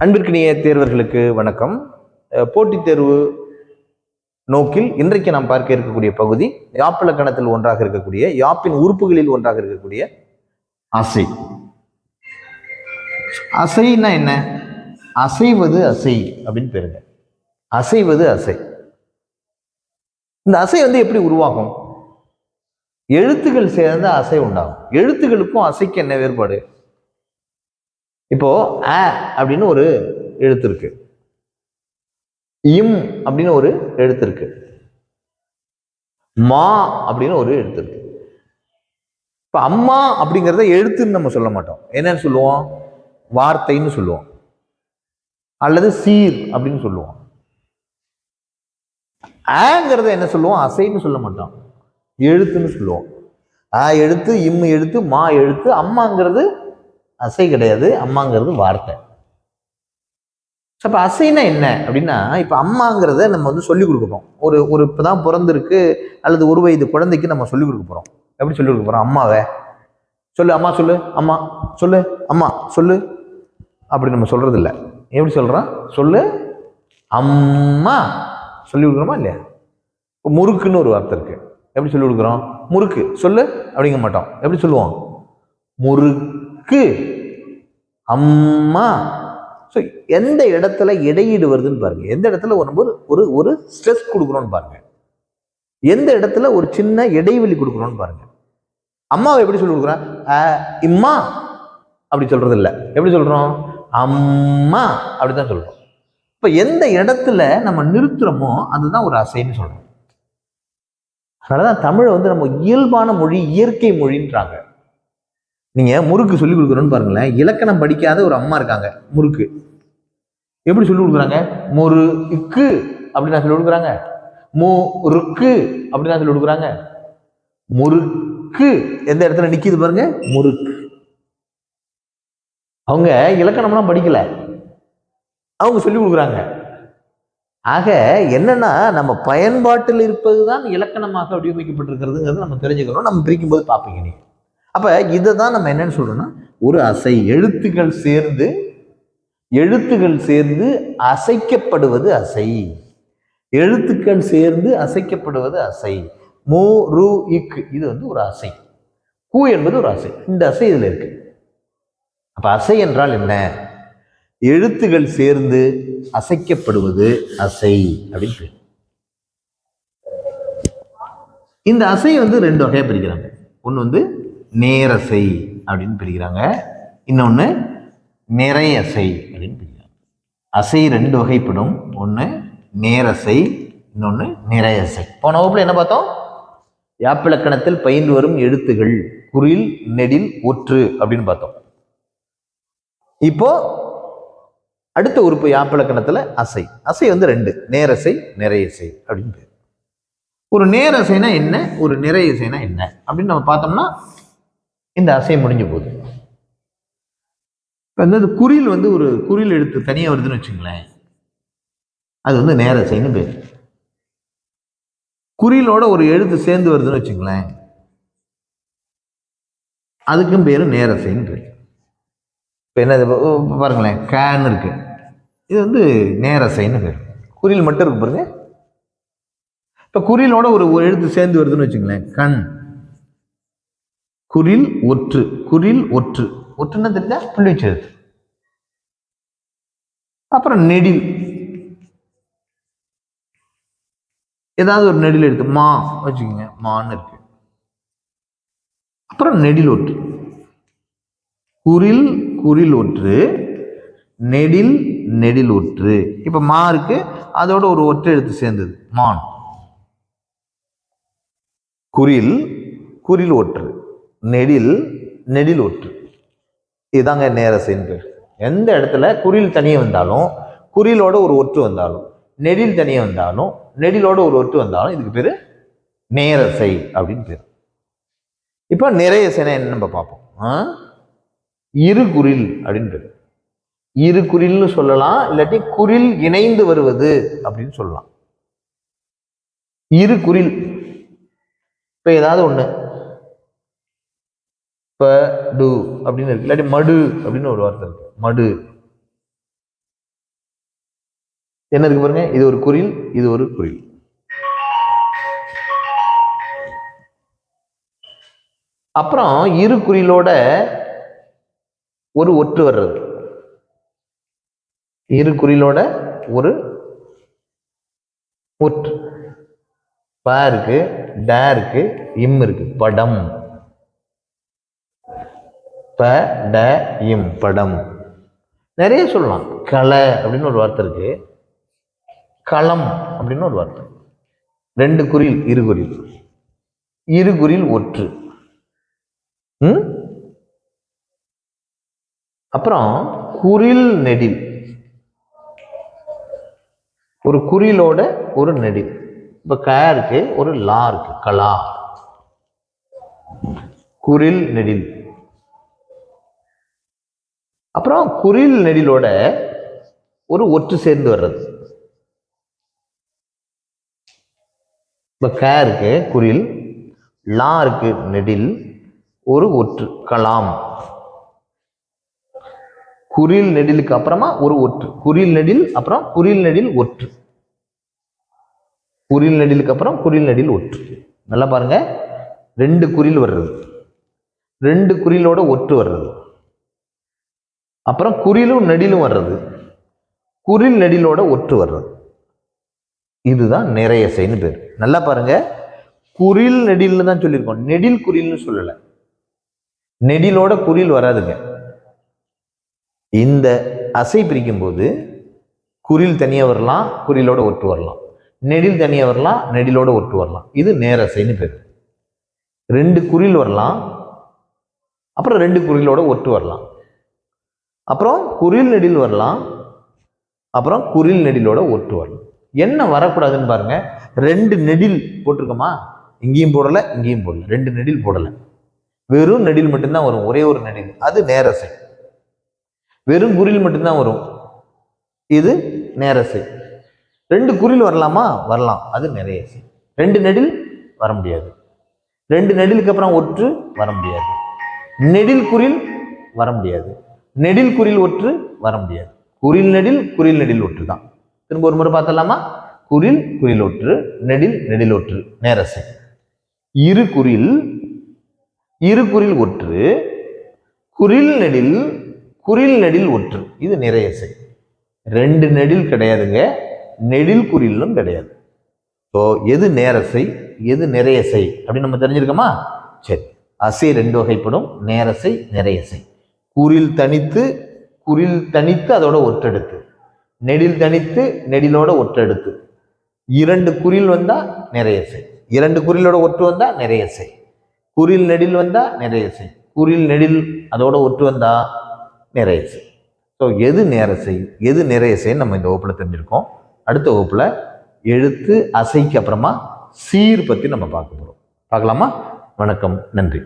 அன்பிற்கினிய தேர்வர்களுக்கு வணக்கம். போட்டித் தேர்வு நோக்கில் இன்றைக்கு நாம் பார்க்க இருக்கக்கூடிய பகுதி யாப்பிலக்கணத்தில் ஒன்றாக இருக்கக்கூடிய யாப்பின் உறுப்புகளில் ஒன்றாக இருக்கக்கூடிய அசை. அசைன்னா என்ன? அசைவது அசை அப்படின்னு பேருங்க. அசைவது அசை. இந்த அசை எப்படி உருவாகும்? எழுத்துக்கள் சேர்ந்த அசை உண்டாகும். எழுத்துக்களுக்கும் அசைக்கு என்ன வேறுபாடு? இப்போ அ அப்படின்னு ஒரு எழுத்து இருக்கு, இம் அப்படின்னு ஒரு எழுத்து இருக்கு, மா அப்படின்னு ஒரு எழுத்து இருக்கு. இப்ப அம்மா அப்படிங்கிறத எழுத்துன்னு நம்ம சொல்ல மாட்டோம். என்னன்னு சொல்லுவோம்? வார்த்தைன்னு சொல்லுவோம், அல்லது சீர் அப்படின்னு சொல்லுவோம். ஆங்கிறத என்ன சொல்லுவோம்? அசைன்னு சொல்ல மாட்டோம், எழுத்துன்னு சொல்லுவோம். ஆ எழுத்து, இம் எழுத்து, மா எழுத்து. அம்மாங்கிறது அசை கிடையாது, அம்மாங்கிறது வார்த்தை. அப்ப அசைனா என்ன அப்படின்னா, இப்ப அம்மாங்கிறத நம்ம சொல்லிக் கொடுக்குறோம். ஒரு இப்பதான் பிறந்திருக்கு அல்லது ஒரு வயது குழந்தைக்கு நம்ம சொல்லிக் கொடுக்க போறோம். எப்படி சொல்லிக் கொடுக்க போறோம்? அம்மாவை சொல்லு, அம்மா சொல்லு, அம்மா சொல்லு, அம்மா சொல்லு அப்படி நம்ம சொல்றது இல்லை. எப்படி சொல்றோம்? சொல்லு அம்மா சொல்லி கொடுக்குறோமா இல்லையா? முறுக்குன்னு ஒரு வார்த்தை இருக்கு. எப்படி சொல்லி கொடுக்குறோம்? முறுக்கு சொல்லு அப்படிங்க மாட்டோம். எப்படி சொல்லுவோம்? முறுக்கு அம்மா. ஸோ எந்த இடத்துல இடையீடு வருதுன்னு பாருங்க. எந்த இடத்துல ஒரு ஒரு ஸ்ட்ரெஸ் கொடுக்குறோன்னு பாருங்க. எந்த இடத்துல ஒரு சின்ன இடைவெளி கொடுக்குறோன்னு பாருங்க. அம்மாவை எப்படி சொல்லி கொடுக்குறோம்? இம்மா அப்படி சொல்றது இல்லை. எப்படி சொல்றோம்? அம்மா அப்படிதான் சொல்றோம். இப்ப எந்த இடத்துல நம்ம நிறுத்துறோமோ அதுதான் ஒரு அசைன்னு சொல்றோம். அதனாலதான் தமிழை நம்ம இயல்பான மொழி, இயற்கை மொழின்றாங்க. நீங்க முறுக்கு சொல்லி கொடுக்குறோன்னு பாருங்களேன். இலக்கணம் படிக்காத ஒரு அம்மா இருக்காங்க, முறுக்கு எப்படி சொல்லி கொடுக்குறாங்க? முறுக்கு அப்படின்னு சொல்லி கொடுக்குறாங்க. முறுக்கு அப்படின்னு சொல்லி கொடுக்குறாங்க. முறுக்கு எந்த இடத்துல நிக்குது பாருங்க, முறுக்கு. அவங்க இலக்கணம்லாம் படிக்கல, அவங்க சொல்லி கொடுக்குறாங்க. ஆக என்னன்னா, நம்ம பயன்பாட்டில் இருப்பதுதான் இலக்கணமாக வடிவமைக்கப்பட்டிருக்கிறதுங்கிறது நம்ம தெரிஞ்சுக்கணும். நம்ம பிரிக்கும் போது பார்ப்பீங்க நீங்க. அப்ப இதை தான் நம்ம என்னன்னு சொல்றோம்னா, ஒரு அசை. எழுத்துக்கள் சேர்ந்து அசைக்கப்படுவது அசை. எழுத்துக்கள் சேர்ந்து அசைக்கப்படுவது அசை. மு ரு இக்கு இது ஒரு அசை. கு என்பது ஒரு அசை. இந்த அசை இதுல இருக்கு. அப்ப அசை என்றால் என்ன? எழுத்துக்கள் சேர்ந்து அசைக்கப்படுவது அசை அப்படின்னு. இந்த அசை ரெண்டு வகையா பிரிக்கிறாங்க. ஒன்று நேரசை அப்படின்னு பிரிக்கிறாங்க, இன்னொன்று நிறையசை அப்படின்னு பிரிக்கிறாங்க. அசை ரெண்டு வகைப்படும். ஒன்று நேரசை, இன்னொன்று நிறையசை. போன வகுப்புல என்ன பார்த்தோம்? யாப்பிலக்கணத்தில் பயின்று வரும் எழுத்துகள் குறில், நெடில், ஒற்று அப்படின்னு பார்த்தோம். இப்போ அடுத்த உறுப்பு யாப்பிலக்கணத்துல அசை. அசை ரெண்டு, நேரசை, நிறையசை அப்படின்னு. ஒரு நேரசைனா என்ன, ஒரு நிறையசைனா என்ன அப்படின்னு நம்ம பார்த்தோம்னா இந்த அசை முடிஞ்சு போகுது. குறில் ஒரு குறில் எழுத்து தனியா வருதுன்னு வச்சுங்களேன், அது நேரசைன்னு பேர். குறிலோட ஒரு எழுத்து சேர்ந்து வருதுன்னு வச்சுங்களேன், அதுக்கும் பேரு நேரசைன்னு பேர். இப்ப என்ன பாருங்களேன், கேன் இருக்கு, இது நேரசைன்னு பேர். குறில் மட்டும் இருக்கு பாருங்க. இப்ப குறிலோட ஒரு எழுத்து சேர்ந்து வருதுன்னு வச்சுங்களேன், கண். குறில் ஒற்று, குறில் ஒற்று, ஒற்றுன்னா தெரிஞ்சா புள்ளி எழுத்து. அப்புறம் நெடில், ஏதாவது ஒரு நெடில் எழுத்து, மா வச்சுக்கோங்க, மான்னு இருக்கு. அப்புறம் நெடில் ஒற்று. குறில் குறில் ஒற்று, நெடில் நெடில் ஒற்று. இப்ப மா இருக்கு, அதோட ஒரு ஒற்றை எழுத்து சேர்ந்தது, மான். குறில் குறில் ஒற்று, நெடில் நெடில் ஒற்று. இதுதாங்க நேரசைன்னு பேர். எந்த இடத்துல குறில் தனியே வந்தாலும், குறிலோட ஒரு ஒற்று வந்தாலும், நெடில் தனியே வந்தாலும், நெடிலோட ஒரு ஒற்று வந்தாலும் இதுக்கு பேரு நேரசை அப்படின்னு பேர். இப்போ நிறையசைனா என்ன நம்ம பார்ப்போம். இரு குறில் அப்படின்னு பேர். இரு குறில்னு சொல்லலாம், இல்லாட்டி குறில் இணைந்து வருவது அப்படின்னு சொல்லலாம். இரு குறில், இப்ப ஏதாவது ஒண்ணு ப டு அப்படின்னு இருக்கு, இல்லாட்டி மடு அப்படின்னு ஒரு வார்த்தை இருக்கு, மடு. என்ன இருக்கு பாருங்க, இது ஒரு குறில், இது ஒரு குறில். அப்புறம் இரு குறிலோட ஒரு ஒற்று வர்றது, இரு குறிலோட ஒரு ஒற்று. ப இருக்கு, ட இருக்கு, இம் இருக்கு, படம். ப ட இம், படம். நிறைய சொல்லலாம். கலை அப்படின்னு ஒரு வார்த்தை இருக்கு, களம் அப்படின்னு ஒரு வார்த்தை. ரெண்டு குறில், இரு குறில், இரு குறில் ஒற்று. அப்புறம் குறில் நெடில், ஒரு குறிலோட ஒரு நெடில். இப்ப க இருக்கு, ஒரு லா இருக்கு, கலா. குறில் நெடில். அப்புறம் குறில் நெடிலோட ஒரு ஒற்று சேர்ந்து வர்றது. இப்ப க இருக்கு குறில், லா இருக்கு நெடில், ஒரு ஒற்று கலாம். குறில் நெடிலுக்கு அப்புறமா ஒரு ஒற்று, குறில் நெடில் அப்புறம் குறில் நெடில் ஒற்று, குறில் நெடிலுக்கு அப்புறம் குறில் நெடில் ஒற்று. நல்லா பாருங்க, ரெண்டு குறில் வர்றது, ரெண்டு குறிலோட ஒற்று வர்றது, அப்புறம் குறிலும் நெடிலும் வர்றது, குறில் நெடிலோட ஒற்று வர்றது. இதுதான் நிறையசைன்னு பேர். நல்லா பாருங்க, குறில் நெடில்னு தான் சொல்லியிருக்கோம், நெடில் குறில்னு சொல்லல. நெடிலோட குறில் வராதுங்க. இந்த அசை பிரிக்கும் போது குறில் தனியா வரலாம், குறிலோட ஒற்று வரலாம். நெடில் தனியா வரலாம், நெடிலோட ஒற்று வரலாம். இது நேரசைன்னு பேர். ரெண்டு குறில் வரலாம், அப்புறம் ரெண்டு குறிலோட ஒற்று வரலாம், அப்புறம் குறில் நெடில் வரலாம், அப்புறம் குறில் நெடிலோட ஒற்று வரலாம். என்ன வரக்கூடாதுன்னு பாருங்க, ரெண்டு நெடில் போட்டிருக்கோமா, இங்கேயும் போடல இங்கேயும் போடல, ரெண்டு நெடில் போடல, வெறும் நெடில் மட்டும்தான் வரும், ஒரே ஒரு நெடில், அது நேரசை. வெறும் குறில் மட்டும்தான் வரும், இது நேரசை. ரெண்டு குறில் வரலாமா, வரலாம், அது நிறையசை. ரெண்டு நெடில் வர முடியாது, ரெண்டு நெடிலுக்கு அப்புறம் ஒற்று வர முடியாது, நெடில் குறில் வர முடியாது, நெடில் குறில் ஒற்று வர முடியாது. குறில் நெடில் குறில் நெடில் ஒற்று தான். திரும்ப ஒரு முறை பார்த்தலாமா, குறில் குறில் ஒற்று, நெடில் நெடில் ஒற்று, நேரசை. இரு குறில், இரு குறில் ஒற்று, குறில் நெடில் குறில் நெடில் ஒற்று, இது நிறையசை. ரெண்டு நெடில் கிடையாதுங்க, நெடில் குறிலும் கிடையாது. ஸோ எது நேரசை எது நிறையசை அப்படின்னு நம்ம தெரிஞ்சிருக்கோமா? சரி, அசை ரெண்டு வகைப்படும், நேரசை நிறையசை. குறில் தனித்து, குறில் தனித்து அதோட ஒற்றெடுத்து, நெடில் தனித்து நெடிலோட ஒற்றெடுத்து, இரண்டு குறில் வந்தா நிறையசை, இரண்டு குறிலோட ஒற்று வந்தா நிறையசை, குறில் நெடில் வந்தா நிறையசை, குறில் நெடில் அதோட ஒற்று வந்தா நிறையசை. ஸோ எது நேரசை எது நிறையசைன்னு நம்ம இந்த வகுப்புல தெரிஞ்சிருக்கோம். அடுத்த வகுப்புல எழுத்து அசைக்கு அப்புறமா சீர் பத்தி நம்ம பார்க்க போறோம். பார்க்கலாமா? வணக்கம், நன்றி.